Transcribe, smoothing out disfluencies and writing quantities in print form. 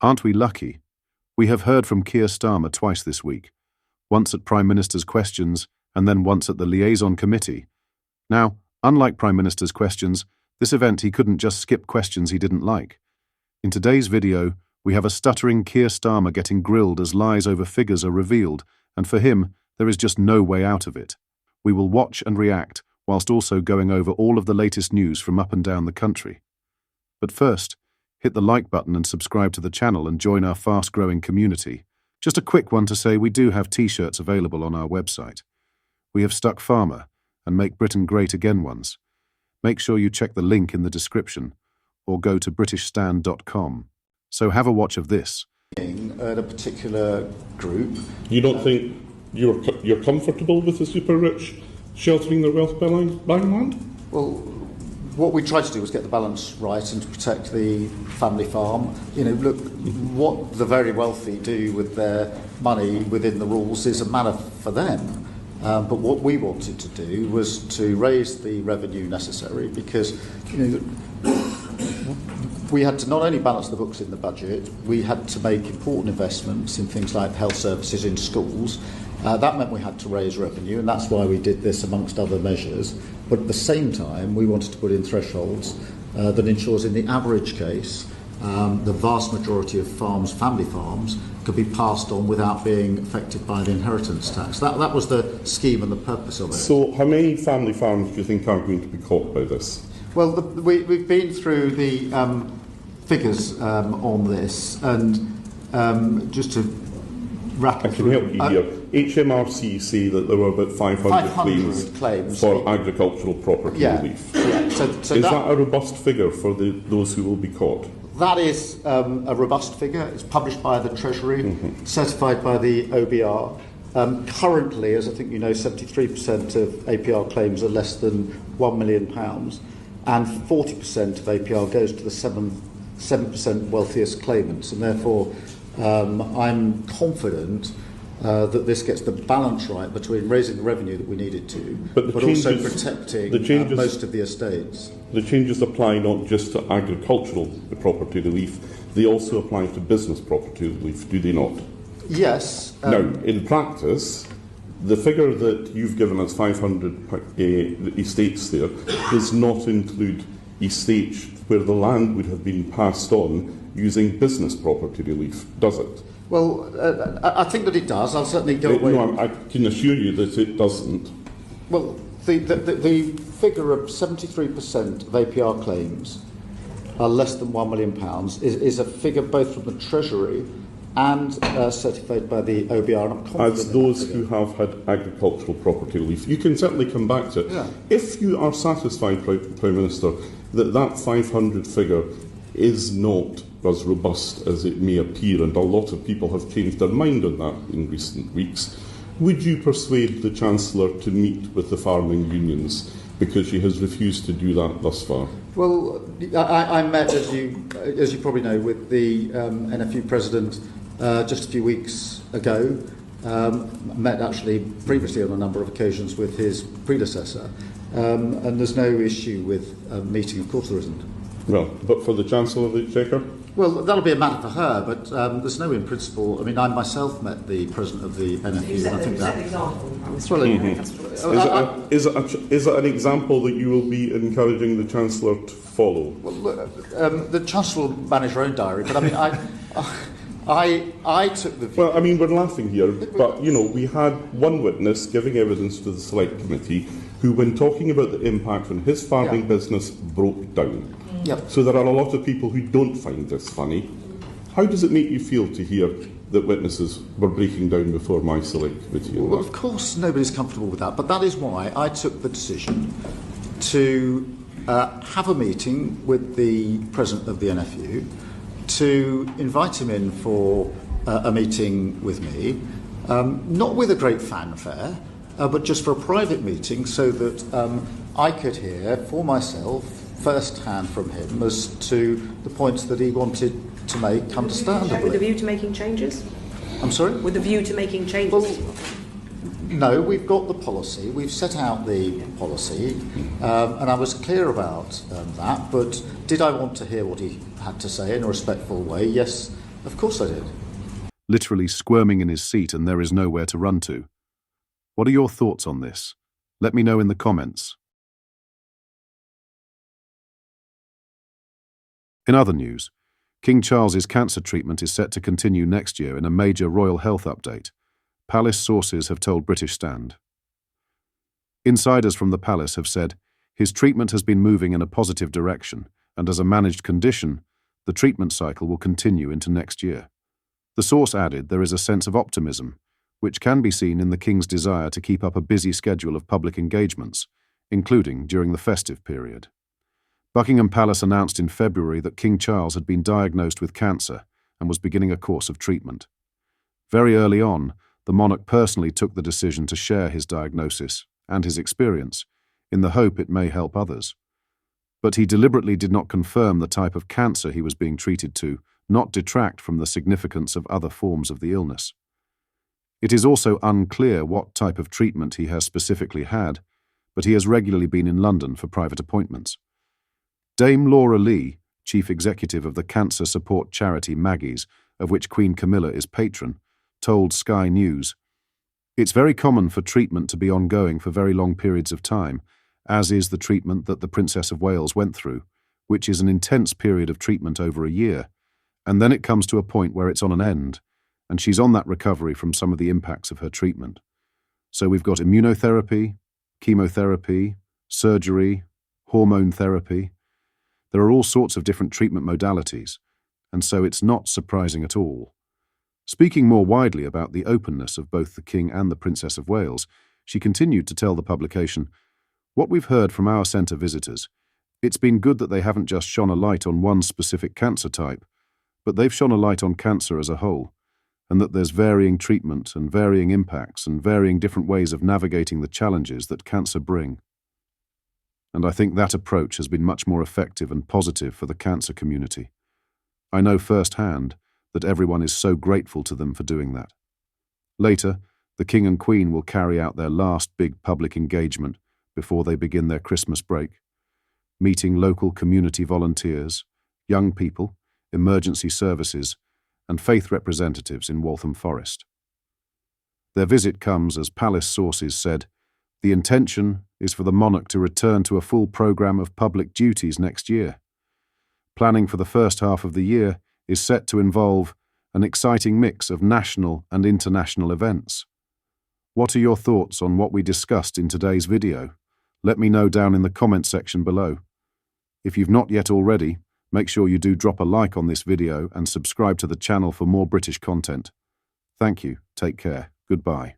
Aren't we lucky? We have heard from Keir Starmer twice this week, once at Prime Minister's Questions and then once at the Liaison Committee. Now, unlike Prime Minister's Questions, this event he couldn't just skip questions he didn't like. In today's video, we have a stuttering Keir Starmer getting grilled as lies over figures are revealed, and for him, there is just no way out of it. We will watch and react, whilst also going over all of the latest news from up and down the country. But first, hit the like button and subscribe to the channel and join our fast-growing community. Just a quick one to say we do have t-shirts available on our website. We have stuck Farmer and Make Britain Great Again ones. Make sure you check the link in the description or go to britishstand.com. So have a watch of this. At a particular group. You don't think you're comfortable with the super rich sheltering their wealth by land? Well, what we tried to do was get the balance right and to protect the family farm. You know, look, what the very wealthy do with their money within the rules is a matter for them. But what we wanted to do was to raise the revenue necessary because, you know, we had to not only balance the books in the budget, we had to make important investments in things like health services in schools. That meant we had to raise revenue, and that's why we did this amongst other measures. But at the same time, we wanted to put in thresholds that ensures in the average case, the vast majority of farms, family farms, could be passed on without being affected by the inheritance tax. That was the scheme and the purpose of it. So how many family farms do you think are going to be caught by this? Well, we've been through the figures on this, and just to rattle I can help you here. HMRC say that there were about 500 claims for agricultural property relief. Yeah. So is that a robust figure for those who will be caught? That is a robust figure. It's published by the Treasury, certified by the OBR. Currently, as I think you know, 73% of APR claims are less than £1 million, and 40% of APR goes to the 7% wealthiest claimants, and therefore I'm confident that this gets the balance right between raising the revenue that we needed to, but also protecting most of the estates. The changes apply not just to agricultural property relief, they also apply to business property relief, do they not? Yes. Now, in practice, the figure that you've given us, 500 estates there, does not include estates where the land would have been passed on using business property relief, does it? Well, I think that it does. I'll certainly go away. No, I can assure you that it doesn't. Well, the figure of 73% of APR claims are less than £1 million is a figure both from the Treasury and certified by the OBR. And I'm confident as those who have had agricultural property relief. You can certainly come back to it. Yeah. If you are satisfied, Prime Minister, that 500 figure is not as robust as it may appear, and a lot of people have changed their mind on that in recent weeks, would you persuade the Chancellor to meet with the farming unions, because she has refused to do that thus far? Well, I met, as you probably know, with the NFU President just a few weeks ago. Met actually previously on a number of occasions with his predecessor, and there's no issue with meeting. Of course there isn't. Well, but for the Chancellor of the Exchequer? Well, that'll be a matter for her, but there's no in principle. I mean, I myself met the President of the NFU, and I think that... Is it an example that you will be encouraging the Chancellor to follow? Well, the Chancellor will manage her own diary, but I mean, I took the view... Well, I mean, we're laughing here, but, you know, we had one witness giving evidence to the Select Committee who, when talking about the impact on his farming business, broke down. Yep. So there are a lot of people who don't find this funny. How does it make you feel to hear that witnesses were breaking down before my Select Committee? Well, of course nobody's comfortable with that, but that is why I took the decision to have a meeting with the President of the NFU, to invite him in for a meeting with me, not with a great fanfare, but just for a private meeting so that I could hear for myself first-hand from him as to the points that he wanted to make understandably. With a view to making changes? I'm sorry? With a view to making changes? Well, no, we've got the policy. We've set out the policy, and I was clear about that. But did I want to hear what he had to say in a respectful way? Yes, Of course I did. Literally squirming in his seat, and there is nowhere to run to. What are your thoughts on this? Let me know in the comments. In other news, King Charles's cancer treatment is set to continue next year in a major royal health update. Palace sources have told British Stand. Insiders from the palace have said his treatment has been moving in a positive direction, and as a managed condition, the treatment cycle will continue into next year. The source added there is a sense of optimism, which can be seen in the King's desire to keep up a busy schedule of public engagements, including during the festive period. Buckingham Palace announced in February that King Charles had been diagnosed with cancer and was beginning a course of treatment. Very early on, the monarch personally took the decision to share his diagnosis and his experience, in the hope it may help others. But he deliberately did not confirm the type of cancer he was being treated to, not detract from the significance of other forms of the illness. It is also unclear what type of treatment he has specifically had, but he has regularly been in London for private appointments. Dame Laura Lee, chief executive of the cancer support charity Maggie's, of which Queen Camilla is patron, told Sky News, "It's very common for treatment to be ongoing for very long periods of time, as is the treatment that the Princess of Wales went through, which is an intense period of treatment over a year, and then it comes to a point where it's on an end, and she's on that recovery from some of the impacts of her treatment. So we've got immunotherapy, chemotherapy, surgery, hormone therapy. There are all sorts of different treatment modalities, and so it's not surprising at all." Speaking more widely about the openness of both the King and the Princess of Wales, she continued to tell the publication, "What we've heard from our centre visitors, it's been good that they haven't just shone a light on one specific cancer type, but they've shone a light on cancer as a whole, and that there's varying treatment and varying impacts and varying different ways of navigating the challenges that cancer bring. And I think that approach has been much more effective and positive for the cancer community. I know firsthand that everyone is so grateful to them for doing that." Later, the King and Queen will carry out their last big public engagement before they begin their Christmas break, meeting local community volunteers, young people, emergency services, and faith representatives in Waltham Forest. Their visit comes, as palace sources said, the intention is for the monarch to return to a full programme of public duties next year. Planning for the first half of the year is set to involve an exciting mix of national and international events. What are your thoughts on what we discussed in today's video? Let me know down in the comment section below. If you've not yet already, make sure you do drop a like on this video and subscribe to the channel for more British content. Thank you, take care, goodbye.